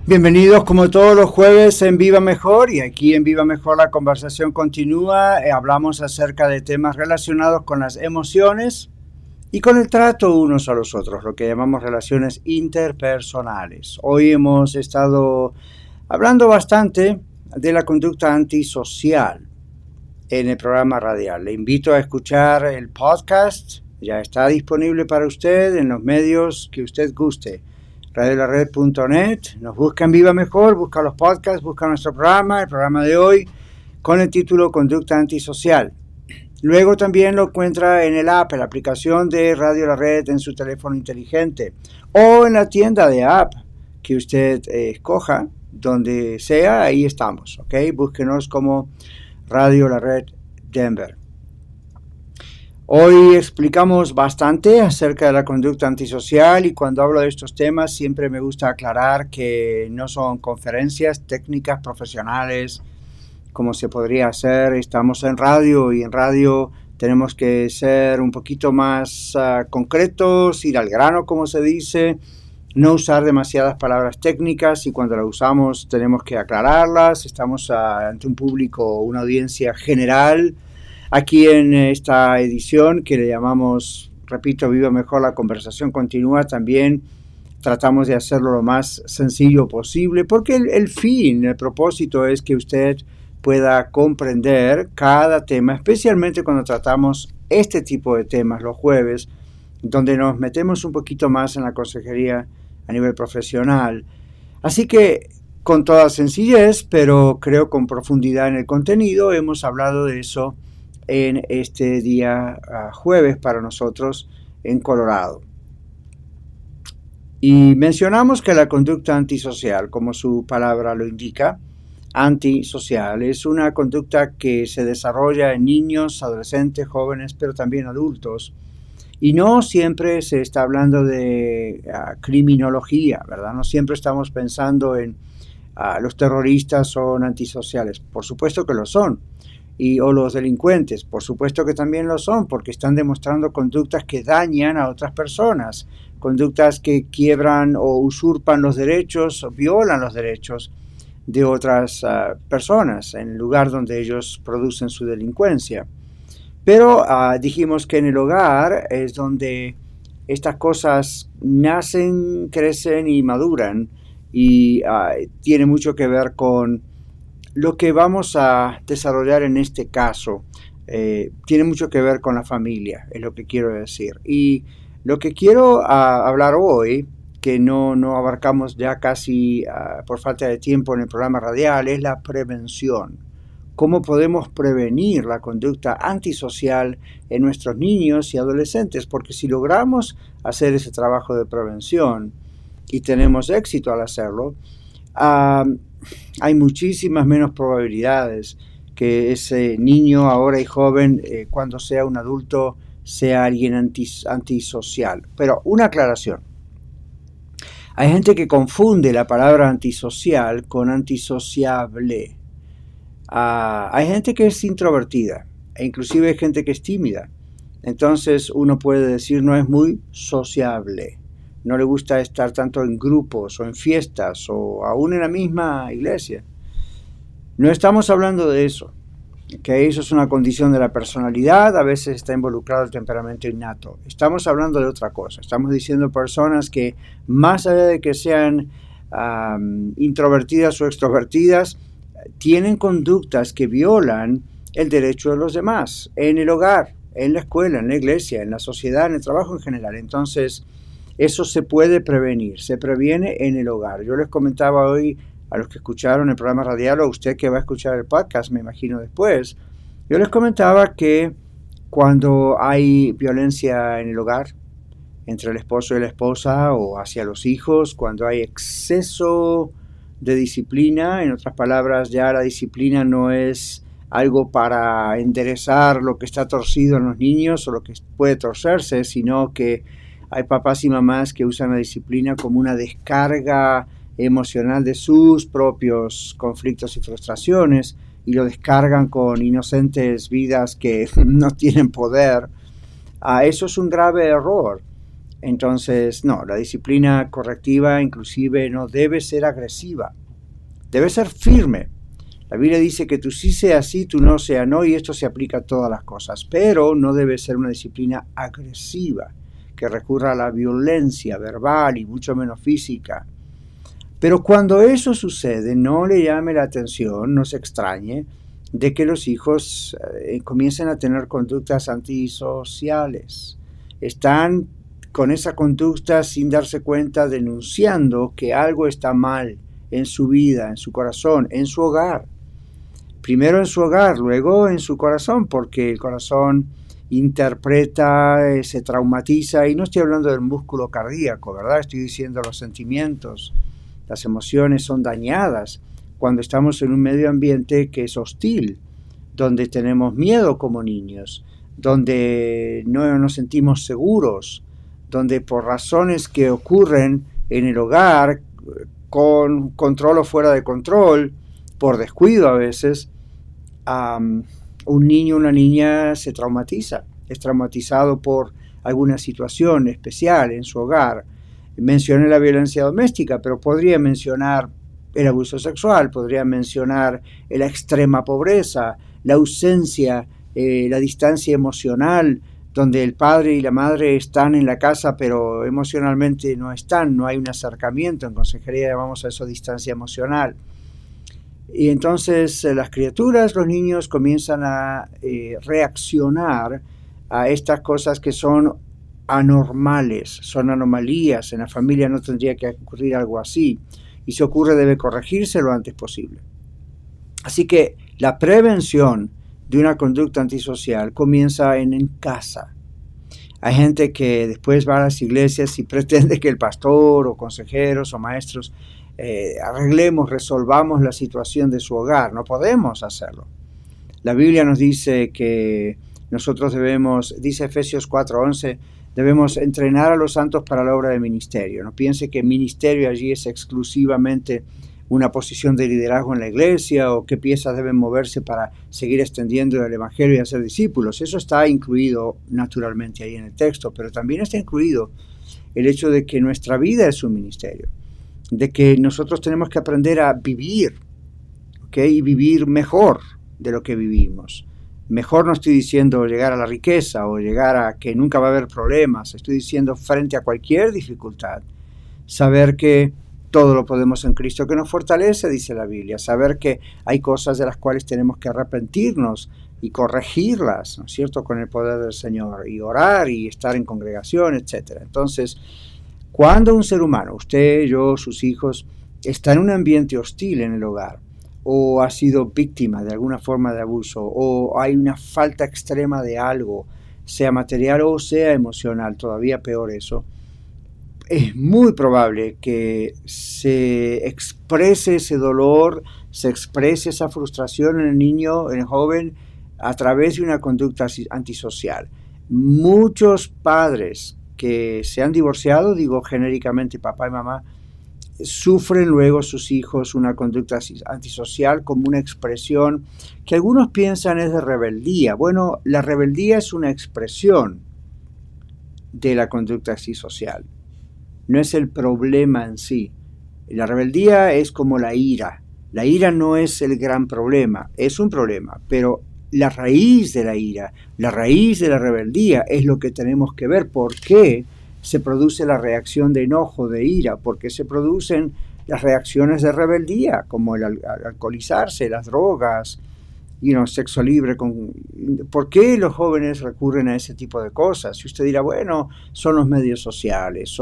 Bienvenidos como todos los jueves en Viva Mejor, y aquí en Viva Mejor la conversación continúa. Hablamos acerca de temas relacionados con las emociones y con el trato unos a los otros, lo que llamamos relaciones interpersonales. Hoy hemos estado hablando bastante de la conducta antisocial en el programa radial. Le invito a escuchar el podcast, ya está disponible para usted en los medios que usted guste. radiolared.net, nos busca en Viva Mejor, busca los podcasts, busca nuestro programa, el programa de hoy, con el título Conducta Antisocial. Luego también lo encuentra en el app, la aplicación de Radio La Red en su teléfono inteligente, o en la tienda de app que usted escoja, donde sea, ahí estamos, ¿ok? Búsquenos como Radio La Red Denver. Hoy explicamos bastante acerca de la conducta antisocial, y cuando hablo de estos temas siempre me gusta aclarar que no son conferencias técnicas profesionales como se podría hacer. Estamos en radio y en radio tenemos que ser un poquito más concretos, ir al grano como se dice, no usar demasiadas palabras técnicas, y cuando las usamos tenemos que aclararlas. Estamos ante un público, una audiencia general. Aquí en esta edición que le llamamos, repito, Viva Mejor, la conversación continúa, también tratamos de hacerlo lo más sencillo posible, porque el propósito es que usted pueda comprender cada tema, especialmente cuando tratamos este tipo de temas los jueves, donde nos metemos un poquito más en la consejería a nivel profesional. Así que, con toda sencillez, pero creo con profundidad en el contenido, hemos hablado de eso en este día jueves para nosotros en Colorado. Y mencionamos que la conducta antisocial, como su palabra lo indica, antisocial, es una conducta que se desarrolla en niños, adolescentes, jóvenes, pero también adultos. Y no siempre se está hablando de criminología, ¿verdad? No siempre estamos pensando en los terroristas son antisociales. Por supuesto que lo son. O los delincuentes, por supuesto que también lo son, porque están demostrando conductas que dañan a otras personas, conductas que quiebran o usurpan los derechos o violan los derechos de otras personas en el lugar donde ellos producen su delincuencia. Pero dijimos que en el hogar es donde estas cosas nacen, crecen y maduran, y tiene mucho que ver con lo que vamos a desarrollar en este caso. Tiene mucho que ver con la familia, es lo que quiero decir. Y lo que quiero hablar hoy, que no abarcamos ya casi por falta de tiempo en el programa radial, es la prevención. ¿Cómo podemos prevenir la conducta antisocial en nuestros niños y adolescentes? Porque si logramos hacer ese trabajo de prevención y tenemos éxito al hacerlo, hay muchísimas menos probabilidades que ese niño ahora y joven, cuando sea un adulto, sea alguien antisocial. Pero una aclaración. Hay gente que confunde la palabra antisocial con antisociable. Hay gente que es introvertida, e inclusive hay gente que es tímida. Entonces uno puede decir no es muy sociable. No le gusta estar tanto en grupos o en fiestas o aún en la misma iglesia. No estamos hablando de eso, que eso es una condición de la personalidad, a veces está involucrado el temperamento innato. Estamos hablando de otra cosa. Estamos diciendo personas que, más allá de que sean introvertidas o extrovertidas, tienen conductas que violan el derecho de los demás en el hogar, en la escuela, en la iglesia, en la sociedad, en el trabajo en general. Entonces, eso se puede prevenir, se previene en el hogar. Yo les comentaba hoy a los que escucharon el programa radial, o a usted que va a escuchar el podcast, me imagino después, yo les comentaba que cuando hay violencia en el hogar, entre el esposo y la esposa o hacia los hijos, cuando hay exceso de disciplina, en otras palabras, ya la disciplina no es algo para enderezar lo que está torcido en los niños o lo que puede torcerse, sino que hay papás y mamás que usan la disciplina como una descarga emocional de sus propios conflictos y frustraciones, y lo descargan con inocentes vidas que no tienen poder. Eso es un grave error. Entonces, no, la disciplina correctiva inclusive no debe ser agresiva, debe ser firme. La Biblia dice que tú sí sea sí, tú no sea no, y esto se aplica a todas las cosas, pero no debe ser una disciplina agresiva, que recurra a la violencia verbal y mucho menos física. Pero cuando eso sucede, no le llame la atención, no se extrañe de que los hijos comiencen a tener conductas antisociales. Están con esa conducta sin darse cuenta, denunciando que algo está mal en su vida, en su corazón, en su hogar. Primero en su hogar, luego en su corazón, porque el corazón interpreta, se traumatiza, y no estoy hablando del músculo cardíaco, ¿verdad? Estoy diciendo los sentimientos, las emociones son dañadas cuando estamos en un medio ambiente que es hostil, donde tenemos miedo como niños, donde no nos sentimos seguros, donde por razones que ocurren en el hogar, con control o fuera de control, por descuido a veces, un niño o una niña se traumatiza, es traumatizado por alguna situación especial en su hogar. Mencioné la violencia doméstica, pero podría mencionar el abuso sexual, podría mencionar la extrema pobreza, la ausencia, la distancia emocional, donde el padre y la madre están en la casa, pero emocionalmente no están, no hay un acercamiento. En consejería llamamos a eso distancia emocional. Y entonces las criaturas, los niños comienzan a reaccionar a estas cosas que son anormales, son anomalías. En la familia no tendría que ocurrir algo así. Y si ocurre, debe corregirse lo antes posible. Así que la prevención de una conducta antisocial comienza en casa. Hay gente que después va a las iglesias y pretende que el pastor o consejeros o maestros arreglemos, resolvamos la situación de su hogar. No podemos hacerlo. La Biblia nos dice que nosotros debemos, dice Efesios 4:11, debemos entrenar a los santos para la obra de ministerio. No piense que ministerio allí es exclusivamente una posición de liderazgo en la iglesia o qué piezas deben moverse para seguir extendiendo el evangelio y hacer discípulos. Eso está incluido naturalmente ahí en el texto, pero también está incluido el hecho de que nuestra vida es un ministerio, de que nosotros tenemos que aprender a vivir, ¿ok? Y vivir mejor de lo que vivimos. Mejor no estoy diciendo llegar a la riqueza o llegar a que nunca va a haber problemas. Estoy diciendo frente a cualquier dificultad, saber que todo lo podemos en Cristo que nos fortalece, dice la Biblia. Saber que hay cosas de las cuales tenemos que arrepentirnos y corregirlas, ¿no es cierto?, con el poder del Señor, y orar y estar en congregación, etc. Entonces, cuando un ser humano, usted, yo, sus hijos, está en un ambiente hostil en el hogar, o ha sido víctima de alguna forma de abuso, o hay una falta extrema de algo, sea material o sea emocional, todavía peor eso, es muy probable que se exprese ese dolor, se exprese esa frustración en el niño, en el joven, a través de una conducta antisocial. Muchos padres que se han divorciado, digo genéricamente papá y mamá, sufren luego sus hijos una conducta antisocial como una expresión que algunos piensan es de rebeldía. Bueno, la rebeldía es una expresión de la conducta antisocial. No es el problema en sí. La rebeldía es como la ira. La ira no es el gran problema, es un problema, pero la raíz de la ira, la raíz de la rebeldía es lo que tenemos que ver. ¿Por qué se produce la reacción de enojo, de ira? ¿Por qué se producen las reacciones de rebeldía, como el alcoholizarse, las drogas, sexo libre? ¿Por qué los jóvenes recurren a ese tipo de cosas? Y usted dirá, bueno, son los medios sociales,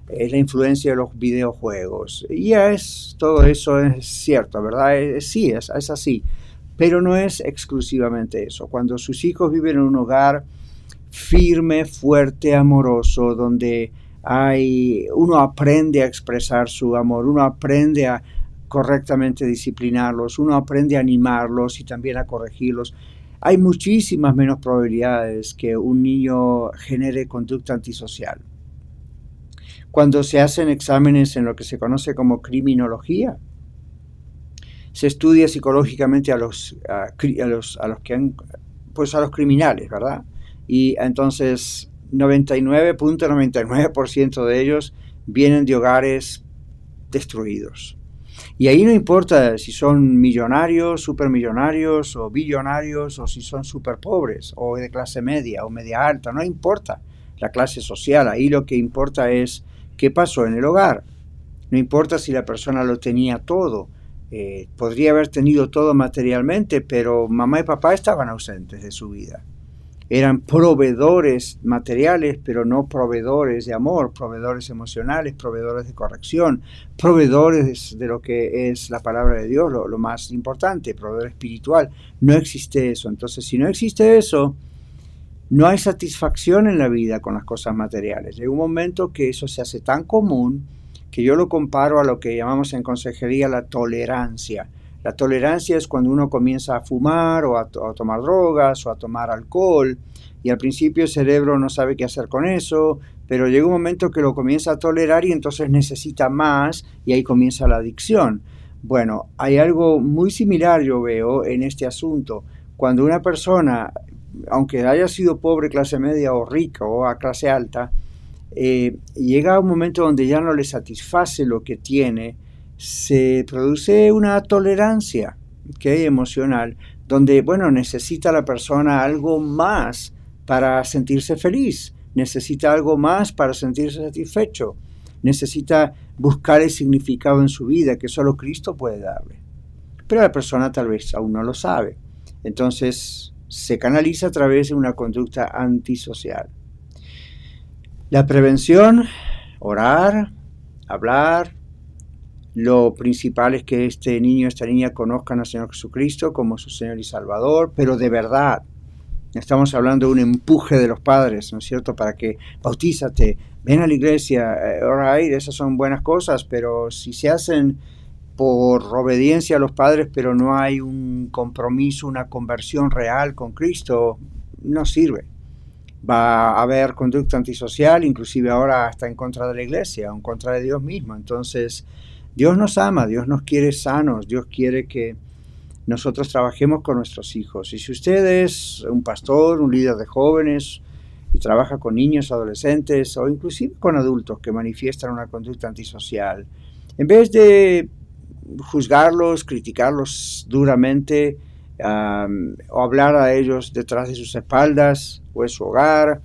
es la influencia de los videojuegos. Y todo eso es cierto, ¿verdad? Sí, es así. Pero no es exclusivamente eso. Cuando sus hijos viven en un hogar firme, fuerte, amoroso, donde uno aprende a expresar su amor, uno aprende a correctamente disciplinarlos, uno aprende a animarlos y también a corregirlos, hay muchísimas menos probabilidades que un niño genere conducta antisocial. Cuando se hacen exámenes en lo que se conoce como criminología, se estudia psicológicamente a los criminales, ¿verdad? Y entonces 99.99% de ellos vienen de hogares destruidos. Y ahí no importa si son millonarios, supermillonarios o billonarios, o si son super pobres o de clase media o media alta, no importa la clase social. Ahí lo que importa es qué pasó en el hogar. No importa si la persona lo tenía todo. Podría haber tenido todo materialmente, pero mamá y papá estaban ausentes de su vida. Eran proveedores materiales, pero no proveedores de amor, proveedores emocionales, proveedores de corrección, proveedores de lo que es la palabra de Dios, lo más importante, proveedor espiritual. No existe eso. Entonces, si no existe eso, no hay satisfacción en la vida con las cosas materiales. Llega un momento que eso se hace tan común que yo lo comparo a lo que llamamos en consejería la tolerancia. La tolerancia es cuando uno comienza a fumar o a tomar drogas o a tomar alcohol, y al principio el cerebro no sabe qué hacer con eso, pero llega un momento que lo comienza a tolerar y entonces necesita más, y ahí comienza la adicción. Bueno, hay algo muy similar, yo veo, en este asunto. Cuando una persona, aunque haya sido pobre, clase media o rica o a clase alta, llega a un momento donde ya no le satisface lo que tiene, se produce una tolerancia, ¿okay?, emocional, donde, bueno, necesita la persona algo más para sentirse feliz, necesita algo más para sentirse satisfecho, necesita buscar el significado en su vida que solo Cristo puede darle. Pero la persona tal vez aún no lo sabe. Entonces se canaliza a través de una conducta antisocial. La prevención, orar, hablar. Lo principal es que este niño, esta niña conozcan al Señor Jesucristo como su Señor y Salvador, pero de verdad. Estamos hablando de un empuje de los padres, ¿no es cierto?, para que bautízate, ven a la iglesia, right, esas son buenas cosas, pero si se hacen por obediencia a los padres, pero no hay un compromiso, una conversión real con Cristo, no sirve. Va a haber conducta antisocial, inclusive ahora hasta en contra de la iglesia, en contra de Dios mismo. Entonces, Dios nos ama, Dios nos quiere sanos, Dios quiere que nosotros trabajemos con nuestros hijos. Y si usted es un pastor, un líder de jóvenes y trabaja con niños, adolescentes o inclusive con adultos que manifiestan una conducta antisocial, en vez de juzgarlos, criticarlos duramente, o hablar a ellos detrás de sus espaldas o en su hogar,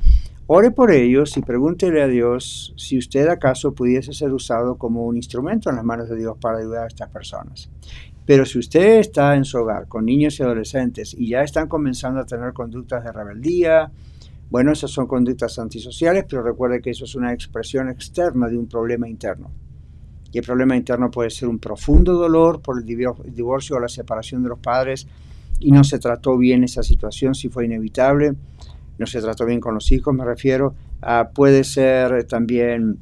ore por ellos y pregúntele a Dios si usted acaso pudiese ser usado como un instrumento en las manos de Dios para ayudar a estas personas. Pero si usted está en su hogar con niños y adolescentes y ya están comenzando a tener conductas de rebeldía, bueno, esas son conductas antisociales, pero recuerde que eso es una expresión externa de un problema interno. Y el problema interno puede ser un profundo dolor por el divorcio o la separación de los padres, y no se trató bien esa situación, si fue inevitable, no se trató bien con los hijos, me refiero. Puede ser también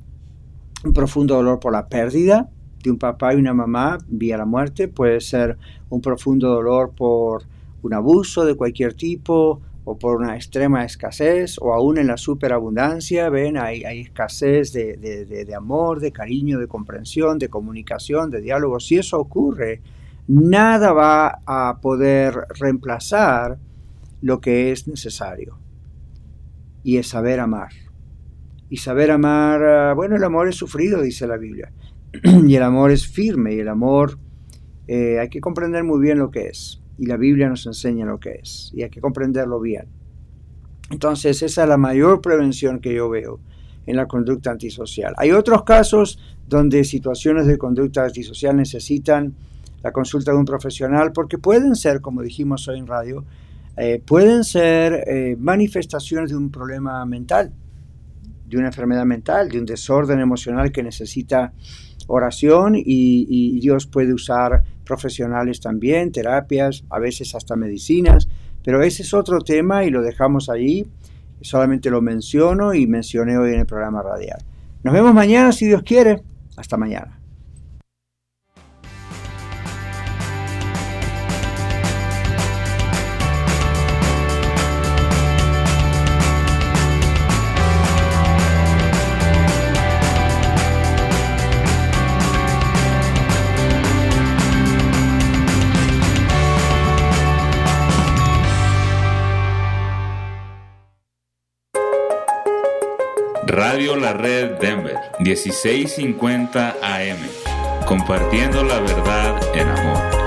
un profundo dolor por la pérdida de un papá y una mamá vía la muerte, puede ser un profundo dolor por un abuso de cualquier tipo, o por una extrema escasez, o aún en la superabundancia. Ven, hay escasez de amor, de cariño, de comprensión, de comunicación, de diálogo. Si eso ocurre, nada va a poder reemplazar lo que es necesario, y es saber amar. Y saber amar, bueno, el amor es sufrido, dice la Biblia, y el amor es firme, y el amor hay que comprender muy bien lo que es, y la Biblia nos enseña lo que es, y hay que comprenderlo bien. Entonces esa es la mayor prevención que yo veo en la conducta antisocial. Hay otros casos donde situaciones de conducta antisocial necesitan la consulta de un profesional, porque pueden ser, como dijimos hoy en radio, pueden ser manifestaciones de un problema mental, de una enfermedad mental, de un desorden emocional que necesita oración, y Dios puede usar profesionales también, terapias, a veces hasta medicinas, pero ese es otro tema y lo dejamos ahí. Solamente lo menciono y mencioné hoy en el programa radial. Nos vemos mañana si Dios quiere. Hasta mañana. Radio La Red Denver, 1650 AM. Compartiendo la verdad en amor.